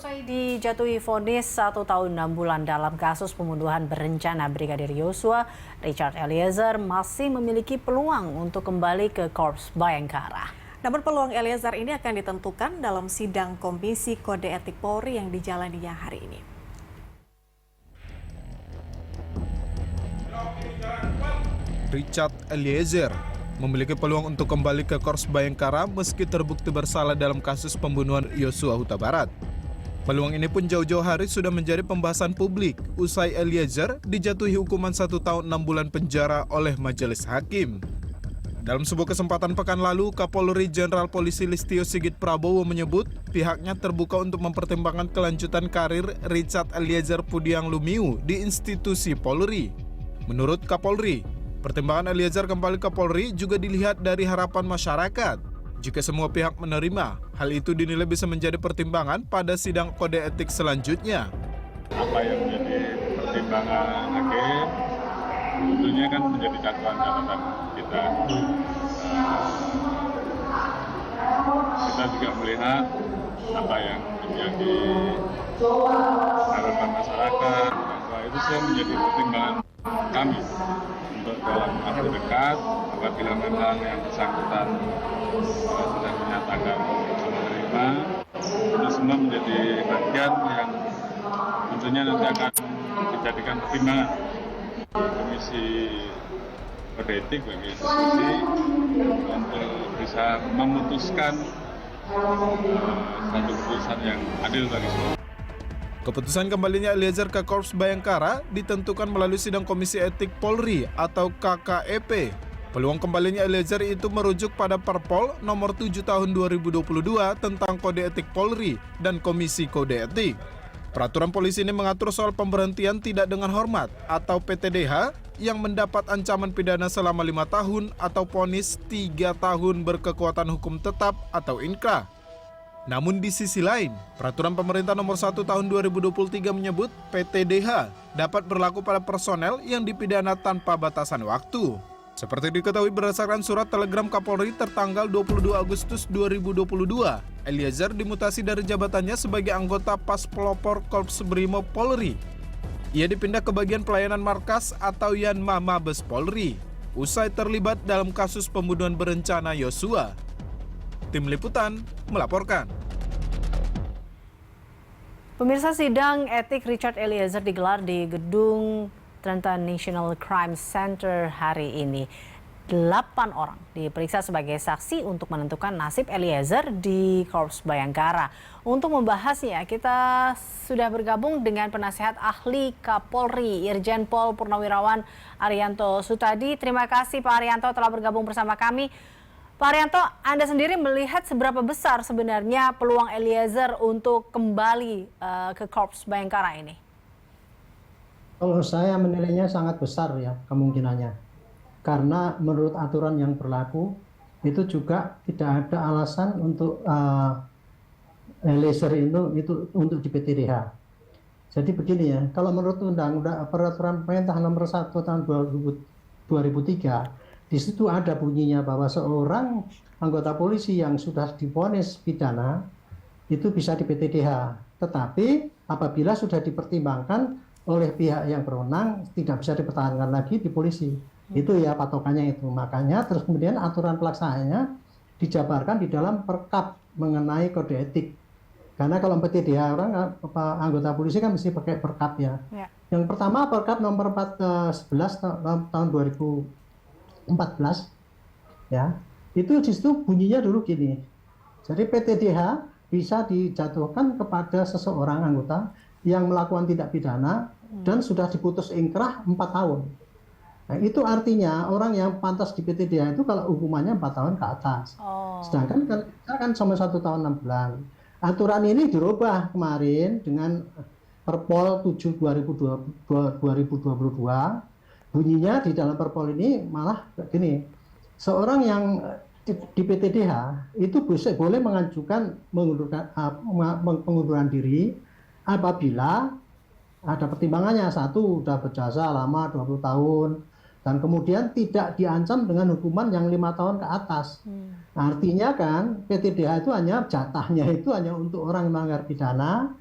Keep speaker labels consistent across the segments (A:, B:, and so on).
A: Usai dijatuhi vonis 1 tahun 6 bulan dalam kasus pembunuhan berencana Brigadir Yosua, Richard Eliezer masih memiliki peluang untuk kembali ke Korps Bayangkara.
B: Namun peluang Eliezer ini akan ditentukan dalam sidang Komisi Kode Etik Polri yang dijalaninya hari ini.
C: Richard Eliezer memiliki peluang untuk kembali ke Korps Bayangkara meski terbukti bersalah dalam kasus pembunuhan Yosua Huta Barat. Peluang ini pun jauh-jauh hari sudah menjadi pembahasan publik usai Eliezer dijatuhi hukuman 1 tahun 6 bulan penjara oleh majelis hakim. Dalam sebuah kesempatan pekan lalu, Kapolri Jenderal Polisi Listio Sigit Prabowo menyebut pihaknya terbuka untuk mempertimbangkan kelanjutan karir Richard Eliezer Pudiang Lumiu di institusi Polri. Menurut Kapolri, pertimbangan Eliezer kembali ke Polri juga dilihat dari harapan masyarakat. Jika semua pihak menerima, hal itu dinilai bisa menjadi pertimbangan pada sidang kode etik selanjutnya.
D: Apa yang menjadi pertimbangan hakim, tentunya kan menjadi catatan kita. Kita juga melihat apa yang menjadi harapan masyarakat, bahwa itu sudah menjadi pertimbangan kami untuk dalam waktu dekat apabila memang yang bersangkutan sudah menyatakan menerima, itu semua menjadi bagian yang tentunya nanti akan dijadikan pertimbangan Komisi Kode Etik bagi institusi untuk bisa memutuskan satu keputusan yang adil bagi semua.
C: Keputusan kembalinya Eliezer ke Korps Bayangkara ditentukan melalui sidang Komisi Etik Polri atau KKEP. Peluang kembalinya Eliezer itu merujuk pada Perpol nomor 7 tahun 2022 tentang Kode Etik Polri dan Komisi Kode Etik. Peraturan polisi ini mengatur soal pemberhentian tidak dengan hormat atau PTDH yang mendapat ancaman pidana selama 5 tahun atau vonis 3 tahun berkekuatan hukum tetap atau inkrah. Namun di sisi lain, Peraturan Pemerintah Nomor 1 Tahun 2023 menyebut PTDH dapat berlaku pada personel yang dipidana tanpa batasan waktu. Seperti diketahui berdasarkan surat telegram Kapolri tertanggal 22 Agustus 2022, Eliezer dimutasi dari jabatannya sebagai anggota Pas Pelopor Korps Brimob Polri. Ia dipindah ke bagian pelayanan markas atau Yanma Mabes Polri, usai terlibat dalam kasus pembunuhan berencana Yosua. Tim Liputan melaporkan.
A: Pemirsa, sidang etik Richard Eliezer digelar di gedung Trenton National Crime Center hari ini. 8 orang diperiksa sebagai saksi untuk menentukan nasib Eliezer di Korps Bayangkara. Untuk membahasnya, kita sudah bergabung dengan penasehat ahli Kapolri, Irjen Pol Purnawirawan Arianto Sutadi. Terima kasih Pak Arianto telah bergabung bersama kami. Pak Arianto, Anda sendiri melihat seberapa besar sebenarnya peluang Eliezer untuk kembali ke Korps Bayangkara ini?
E: Kalau saya menilainya sangat besar ya kemungkinannya. Karena menurut aturan yang berlaku, itu juga tidak ada alasan untuk Eliezer itu untuk di PTDH. Jadi begini ya, kalau menurut Undang-Undang Peraturan Pemerintah Nomor 1 Tahun 2003, di situ ada bunyinya bahwa seorang anggota polisi yang sudah divonis pidana itu bisa di PTDH. Tetapi apabila sudah dipertimbangkan oleh pihak yang berwenang tidak bisa dipertahankan lagi di polisi. Itu ya patokannya itu. Makanya terus kemudian aturan pelaksananya dijabarkan di dalam Perkap mengenai kode etik. Karena kalau PTDH orang anggota polisi kan mesti pakai Perkap ya. Yang pertama Perkap nomor 11 tahun 2014 ya. Itu justru bunyinya dulu gini. Jadi PTDH bisa dijatuhkan kepada seseorang anggota yang melakukan tindak pidana dan sudah diputus ingkrah 4 tahun. Nah, itu artinya orang yang pantas di PTDH itu kalau hukumannya 4 tahun ke atas. Sedangkan kita kan cuma 1 tahun 6 bulan. Aturan ini dirubah kemarin dengan Perpol 7 2022. Bunyinya di dalam Perpol ini malah begini. Seorang yang di PTDH itu boleh mengajukan pengunduran diri apabila ada pertimbangannya. Satu, sudah berjasa lama 20 tahun dan kemudian tidak diancam dengan hukuman yang 5 tahun ke atas. Artinya kan PTDH itu hanya jatahnya itu hanya untuk orang yang melanggar pidana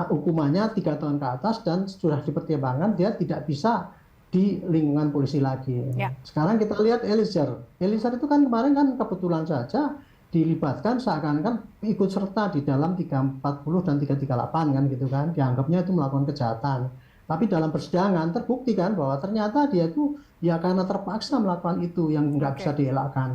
E: hukumannya 3 tahun ke atas dan sudah dipertimbangkan dia tidak bisa di lingkungan polisi lagi.
A: Ya.
E: Sekarang kita lihat Eliezer. Eliezer itu kan kemarin kan kebetulan saja dilibatkan seakan-akan ikut serta di dalam 340 dan 338 kan gitu kan. Dianggapnya itu melakukan kejahatan. Tapi dalam persidangan terbukti kan bahwa ternyata dia itu ya karena terpaksa melakukan itu yang nggak bisa dielakkan.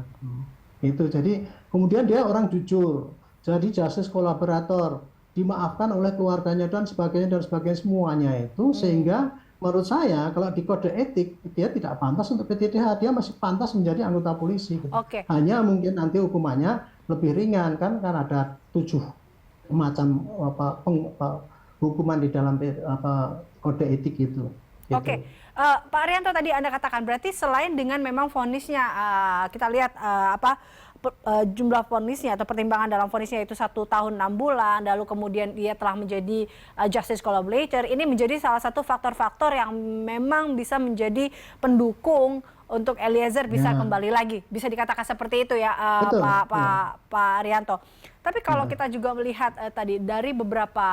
E: Itu jadi kemudian dia orang jujur. Jadi justice kolaborator, dimaafkan oleh keluarganya dan sebagainya semuanya itu sehingga menurut saya kalau di kode etik dia tidak pantas untuk PTDH, dia masih pantas menjadi anggota polisi. Gitu.
A: Oke.
E: Hanya mungkin nanti hukumannya lebih ringan kan ada 7 macam hukuman di dalam kode etik itu. Gitu.
A: Oke. Pak Arianto tadi Anda katakan berarti selain dengan memang vonisnya kita lihat jumlah vonisnya atau pertimbangan dalam vonisnya itu 1 tahun 6 bulan, lalu kemudian dia telah menjadi justice collaborator, ini menjadi salah satu faktor-faktor yang memang bisa menjadi pendukung untuk Eliezer bisa kembali lagi, bisa dikatakan seperti itu ya, Pak Arianto. Tapi kalau kita juga melihat tadi dari beberapa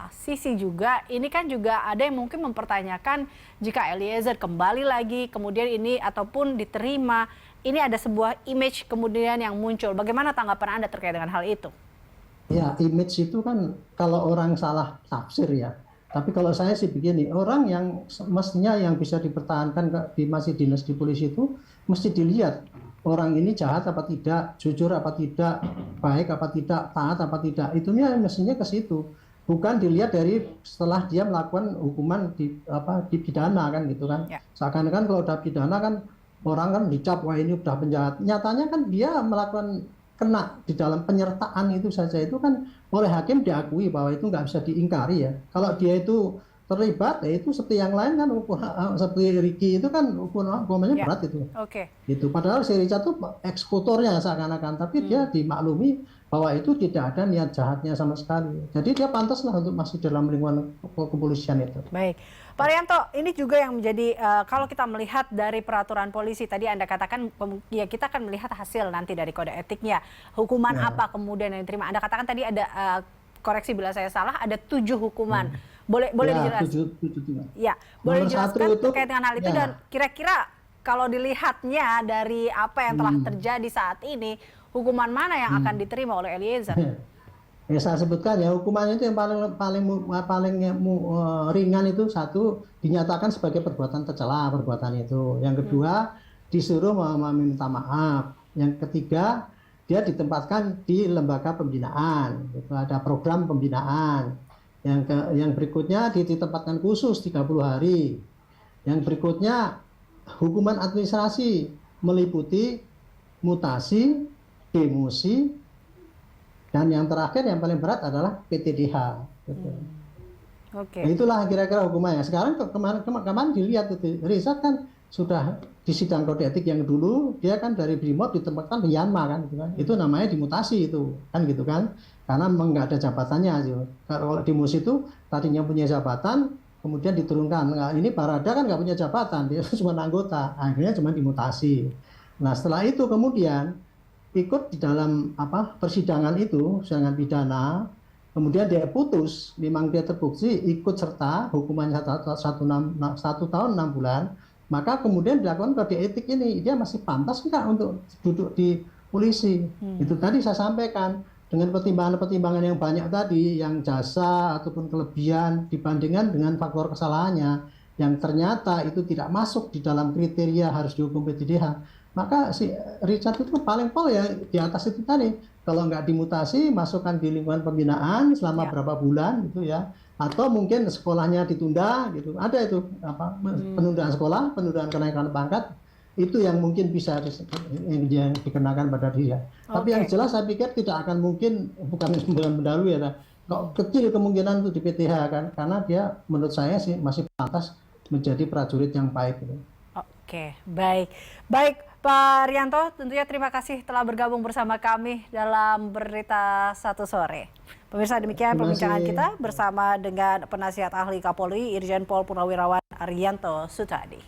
A: sisi juga, ini kan juga ada yang mungkin mempertanyakan jika Eliezer kembali lagi, kemudian ini ataupun diterima, ini ada sebuah image kemudian yang muncul. Bagaimana tanggapan Anda terkait dengan hal itu?
E: Ya, image itu kan kalau orang salah tafsir ya. Tapi kalau saya sih begini, orang yang mestinya yang bisa dipertahankan masih dinas di polisi itu mesti dilihat orang ini jahat apa tidak, jujur apa tidak, baik apa tidak, taat apa tidak. Itunya mestinya ke situ. Bukan dilihat dari setelah dia melakukan hukuman di pidana kan gitu kan. Ya. Seakan-akan kalau udah pidana kan orang kan dicap wah ini udah penjahat. Nyatanya kan dia melakukan kena di dalam penyertaan itu saja itu kan oleh hakim diakui bahwa itu nggak bisa diingkari ya. Kalau dia itu terlibat ya itu seperti yang lain kan seperti Ricky itu kan hukumannya berat itu.
A: Oke.
E: Gitu. Padahal si Richard itu eksekutornya seakan-akan tapi dia dimaklumi bahwa itu tidak ada niat jahatnya sama sekali. Jadi dia pantas lah untuk masih dalam lingkungan kepolisian itu.
A: Baik. Pak Arianto, ini juga yang menjadi kalau kita melihat dari peraturan polisi tadi Anda katakan ya kita akan melihat hasil nanti dari kode etiknya. Hukuman apa kemudian yang diterima? Anda katakan tadi ada koreksi bila saya salah ada 7 hukuman. Boleh dijelaskan? 7. Ya, boleh dijelaskan terkait dengan hal itu dan kira-kira kalau dilihatnya dari apa yang telah terjadi saat ini, hukuman mana yang akan diterima oleh Eliezer?
E: Ya saya sebutkan ya hukumannya itu yang paling ringan itu satu dinyatakan sebagai perbuatan tercela perbuatan itu. Yang kedua disuruh meminta maaf. Yang ketiga dia ditempatkan di lembaga pembinaan. Itu ada program pembinaan. Yang berikutnya ditempatkan khusus 30 hari. Yang berikutnya hukuman administrasi meliputi mutasi, demosi, dan yang terakhir yang paling berat adalah PTDH. Gitu.
A: Oke.
E: Nah, itulah kira-kira hukumannya. Sekarang kemarin dilihat itu Richard kan sudah di sidang kode etik yang dulu dia kan dari Brimob ditempatkan di Yanma kan, gitu kan. Itu namanya dimutasi itu kan gitu kan. Karena memang nggak ada jabatannya. Gitu. Kalau demosi itu tadinya punya jabatan kemudian diturunkan. Nah, ini Barada kan nggak punya jabatan, dia cuma anggota. Akhirnya cuma dimutasi. Nah setelah itu kemudian ikut di dalam persidangan itu, persidangan pidana, kemudian dia putus, memang dia terbukti ikut serta hukumannya 1 tahun 6 bulan, maka kemudian dilakukan kode etik ini, dia masih pantas enggak untuk duduk di polisi. Itu tadi saya sampaikan, dengan pertimbangan-pertimbangan yang banyak tadi, yang jasa ataupun kelebihan dibandingkan dengan faktor kesalahannya, yang ternyata itu tidak masuk di dalam kriteria harus dihukum PTDH. Maka si Richard itu paling pol ya di atas itu tadi. Kalau nggak dimutasi, masukkan di lingkungan pembinaan selama berapa bulan gitu ya. Atau mungkin sekolahnya ditunda gitu. Ada itu penundaan sekolah, penundaan kenaikan pangkat. Itu yang mungkin bisa yang dikenakan pada dia. Tapi yang jelas saya pikir tidak akan mungkin, bukan mendahului ya. Kok kecil kemungkinan itu di PTH kan. Karena dia menurut saya sih masih pantas menjadi prajurit yang baik gitu.
A: Oke, baik Pak Rianto, tentunya terima kasih telah bergabung bersama kami dalam Berita Satu Sore. Pemirsa, demikian perbincangan kita bersama dengan penasihat ahli Kapolri Irjen Pol Purnawirawan Arianto Sutadi.